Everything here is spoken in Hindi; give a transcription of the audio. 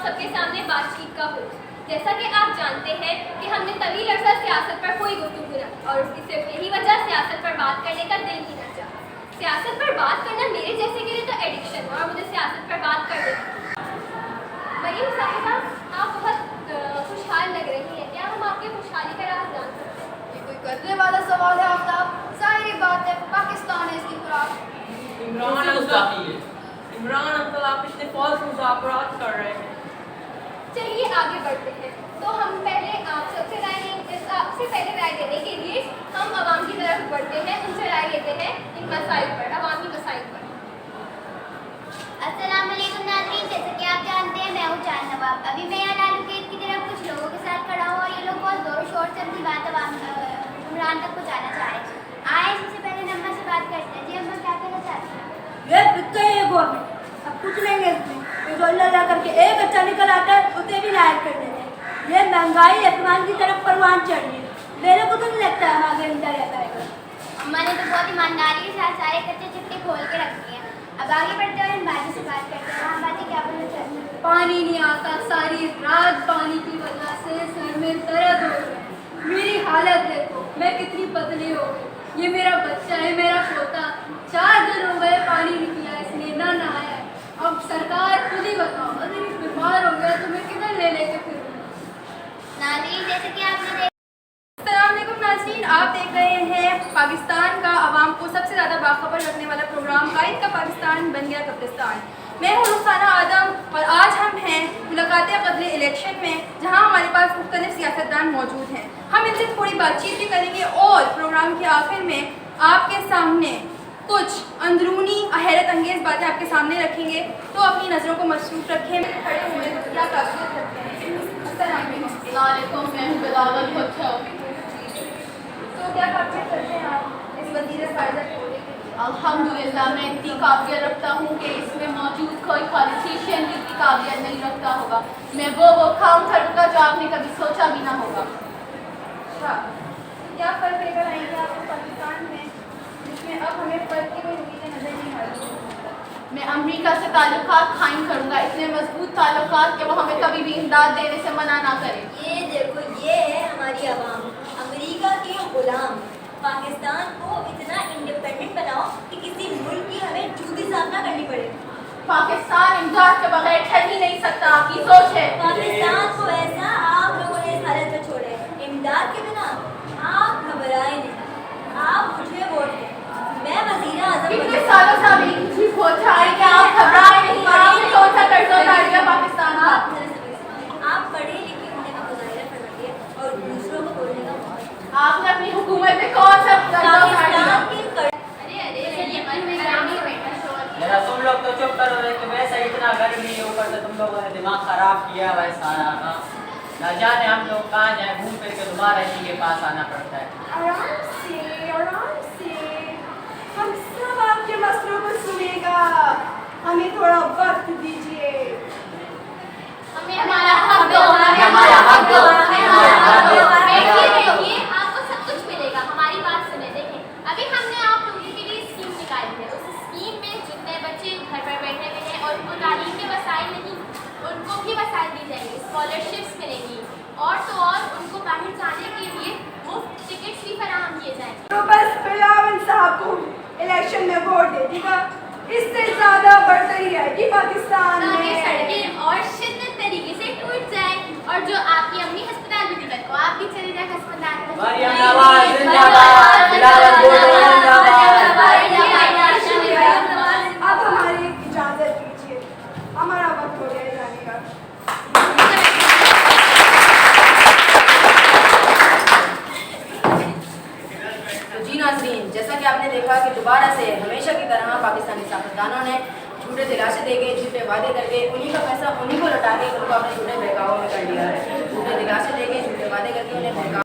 सबके सामने बातचीत का हो। जैसा कि आप जानते हैं कि हमने तवील अर्सा सियासत पर कोई गुफ्तगू न और उसकी सिर्फ यही वजह सियासत पर बात करने का दिल ही न चाहा। सियासत पर बात करना मेरे जैसे के लिए तो एडिक्शन है और मुझे सियासत पर बात कर देती। मरीम साहिबा, आप बहुत खुशहाल लग रही हैं। क्या हम आपकी खुशहाली का राज जान सकते हैं? ये कोई करने वाला सवाल है आफ्ताब? जाहिर बात है, पाकिस्तान है इसकी खुराक। इमरान अंकल आप पिछले फॉल्स मुज़ाकरात कर रहे हैं। चलिए आगे बढ़ते हैं। तो हम पहले आपसे राय देने के लिए हम आवाम की तरफ बढ़ते हैं, उनसे राय लेते हैं इन मसाइल पर, अवामी मसाइल पर। अस्सलाम वालेकुम नाज़रीन, जैसे कि आप जानते हैं मैं हूँ चांद नवाब। अभी मैं यहाँ लालू गेट की तरफ कुछ लोगों के साथ खड़ा हूँ और ये लोग बहुत ज़ोर शोर से अपनी बात इमरान तक पहुँचाना चाह रहे हैं। आए सबसे पहले नम्मा से बात करते हैं। जी अम्मा, क्या कहना चाहती हैं? ये बिकते है गवर्नमेंट, अब कुछ नहीं है इसमें। ये जो अल्लाह करके एक अच्छा निकल आता है उसे भी लायक कर देते हैं। ये महंगाई आसमान की तरफ परवान चढ़ रही है। मेरे को तो नहीं लगता है आगे इंटर रहता है। अम्मा ने तो बहुत ईमानदारी के साथ सारे कच्चे चिट्टे खोल के रख दिए हैं। अब आगे बढ़ते हैं और इन बाजी से बात करते हैं। हाँ बाजी, क्या बोलना चाहती हैं? पानी नहीं आता, सारी रात पानी की वजह से सर में दर्द हो रहा है। मेरी हालत देखो, मैं कितनी पतली हो गई। ये मेरा बच्चा है, मेरा पोता, 4 दिन हो गए पानी नहीं पिया इसने, ना नहाया है। अब सरकार खुद ही बताओ, अगर ये बीमार हो गया तो मैं किधर ले लेके फिरूंगा? नाज़रीन, जैसे कि आपने अस्सलामुअलैकुम नाज़रीन, आप देख रहे हैं पाकिस्तान का आवाम को सबसे ज़्यादा बाखबर रखने वाला प्रोग्राम कायद का पाकिस्तान बन गया कब्रिस्तान। मैं हूँ रुखसाना आदम और आज हम हैं मुलाकात कबल इलेक्शन में, जहाँ हमारे पास मुख्तलिफ सियासतदान मौजूद हैं। हम इनसे थोड़ी बातचीत भी करेंगे और प्रोग्राम के आखिर में आपके सामने कुछ अंदरूनी हैरत अंगेज़ बातें आपके सामने रखेंगे, तो अपनी नज़रों को मसरूफ़ रखें। खड़े हुए तो क्या काबिलियत रखते हैं? अस्सलामुअलैकुम, मैं हूँ बिलावल भुट्टो। तो क्या काबिलियत करते हैं आप इस वज़ीर क़यादत को लेकर? अल्हम्दुलिल्लाह मैं इतनी काबिलियत रखता हूँ कि इसमें मौजूद कोई पॉलिटिशियन भी इतनी काबिलियत नहीं रखता होगा। मैं वो काम करूँगा जो आपने कभी सोचा भी ना होगा। अच्छा, क्या फ़र्क लेकर आएंगे आप पाकिस्तान में, जिसमें अब हमें फ़र्क की कोई उम्मीदें नज़र नहीं आ रही? मैं अमेरिका से ताल्लुकात कायम करूँगा, इतने मजबूत ताल्लुकात कि वो हमें कभी भी इमदाद देने से मना ना करे। ये देखो, ये है हमारी आवाम, अमेरिका के गुलाम। पाकिस्तान को इतना इंडिपेंडेंट बनाओ कि किसी मुल्क की हमें जूती साफ ना करनी पड़े। पाकिस्तान इमदाद के बगैर ठहर ही नहीं सकता, आपकी सोच है। पाकिस्तान को ऐसा आप लोगों ने इस हालत में छोड़ा है। इमदाद के बिना आप घबराए नहीं, आप मुझे वोट दें, मैं वज़ीर आज़म इतने सालों से आप एक चीज सोचा है कि आप घबराए नहीं, आपने कौन सा कर्ज उतार दिया पाकिस्तान का? आप पढ़े लिखे होने का मुजाहिरा कर रही है और दूसरों को बोलने का आपने अपनी हुकूमत में कौन सा कर्ज उतार दिया? जरा तुम लोग तो चुप करो रे, तो वैसे इतना गर्मी है, ऊपर से तुम लोगों ने दिमाग खराब किया हुआ है सारा का। ना जाने हम लोग कहाँ जाए, घूम फिर के दोबारा इसी के पास आना पड़ता है। आराम से हम सब आपके मसलों को सुनेगा, हमें थोड़ा वक्त दीजिए। हमें हमारा हक दो, हमारा हक दो, हमारा हक दो। देखिए, आपको सब कुछ मिलेगा, हमारी बात सुने। देखें, अभी हमने आप लोगों के लिए स्कीम निकाली है। उस स्कीम में जितने बच्चे घर पर बैठे हुए हैं और उनको तालीम के वसाइल नहीं, उनको भी वसाइल दी जाएंगी, स्कॉलरशिप्स मिलेंगी और तो और उनको बाहर जाने के लिए मुफ्त टिकट्स भी फराहम किए जाएंगे। तो बस बिलावल साहब को इलेक्शन में वोट दे देगा, इससे ज़्यादा बढ़तरी आएगी पाकिस्तान ताकि में। सड़कें और शिद्दत तरीके से टूट जाए और जो आपकी अम्मी अस्पताल में निकल को आप भी चले जाए अस्पताल में। मरियम नवाज जिंदाबाद, बिलावल भुट्टो जिंदाबाद। अब हमारी इजाज़त दीजिए, हमारा वक्त हो गया जाने का। तो जी नाज़रीन, जैसा कि आपने देखा कि दोबारा से हमेशा की तरह पाकिस्तानी सियासतदानों ने झूठे दिलासे देके, झूठे वादे करके उन्हीं का पैसा उन्हीं को लौटा के उनको अपने झूठे बहकावों में कर लिया है। झूठे दिलासे देके, झूठे वादे करके उन्हें बहका